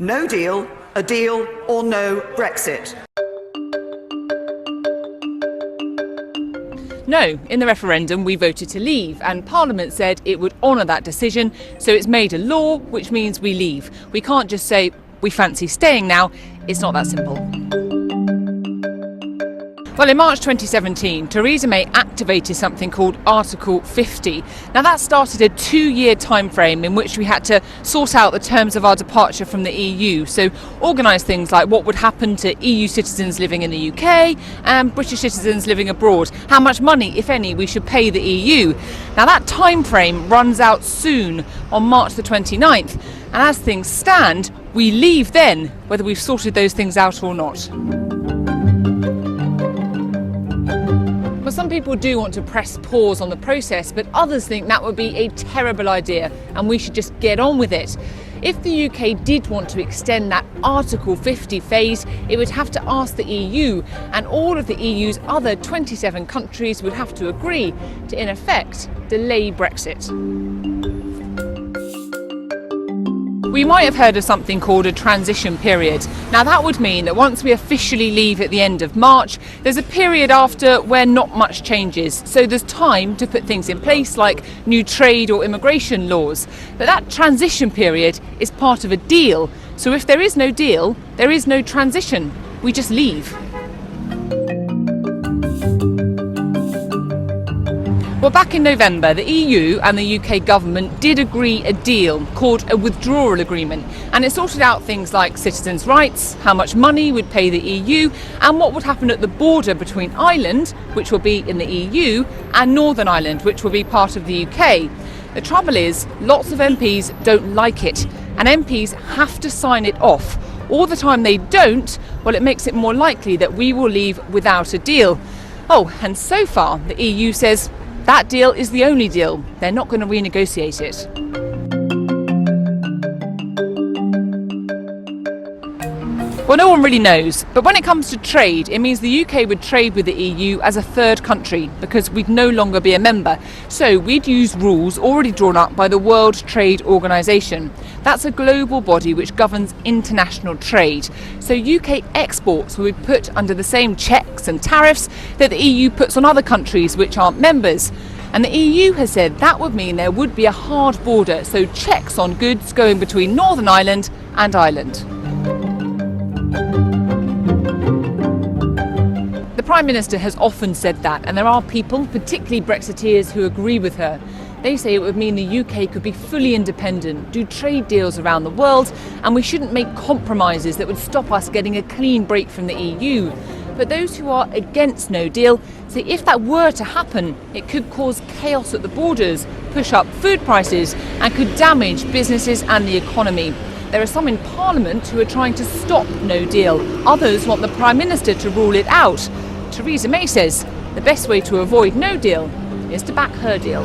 No deal, a deal or no Brexit. No, in the referendum we voted to leave, and Parliament said it would honour that decision, so it's made a law, which means we leave. We can't just say we fancy staying now. It's not that simple. Well, in March 2017, Theresa May activated something called Article 50. Now, that started a 2-year time frame in which we had to sort out the terms of our departure from the EU. So organise things like what would happen to EU citizens living in the UK and British citizens living abroad, how much money, if any, we should pay the EU. Now, that time frame runs out soon on March the 29th. And as things stand, we leave then, whether we've sorted those things out or not. Well, some people do want to press pause on the process, but others think that would be a terrible idea and we should just get on with it. If the UK did want to extend that Article 50 phase, it would have to ask the EU, and all of the EU's other 27 countries would have to agree to, in effect, delay Brexit. We might have heard of something called a transition period. Now, that would mean that once we officially leave at the end of March, there's a period after where not much changes. So there's time to put things in place like new trade or immigration laws. But that transition period is part of a deal. So if there is no deal, there is no transition. We just leave. Well, back in November, the EU and the UK government did agree a deal called a withdrawal agreement, and it sorted out things like citizens' rights, how much money would pay the EU, and what would happen at the border between Ireland, which will be in the EU, and Northern Ireland, which will be part of the UK. The trouble is, lots of MPs don't like it, and MPs have to sign it off. All the time they don't, well, it makes it more likely that we will leave without a deal. Oh, and so far, the EU says that deal is the only deal. They're not going to renegotiate it. Well, no one really knows, but when it comes to trade, it means the UK would trade with the EU as a third country because we'd no longer be a member. So we'd use rules already drawn up by the World Trade Organization. That's a global body which governs international trade. So UK exports will be put under the same checks and tariffs that the EU puts on other countries which aren't members. And the EU has said that would mean there would be a hard border, so checks on goods going between Northern Ireland and Ireland. The Prime Minister has often said that, and there are people, particularly Brexiteers, who agree with her. They say it would mean the UK could be fully independent, do trade deals around the world, and we shouldn't make compromises that would stop us getting a clean break from the EU. But those who are against no deal say if that were to happen, it could cause chaos at the borders, push up food prices, and could damage businesses and the economy. There are some in Parliament who are trying to stop no deal. Others want the Prime Minister to rule it out. Theresa May says the best way to avoid no deal is to back her deal.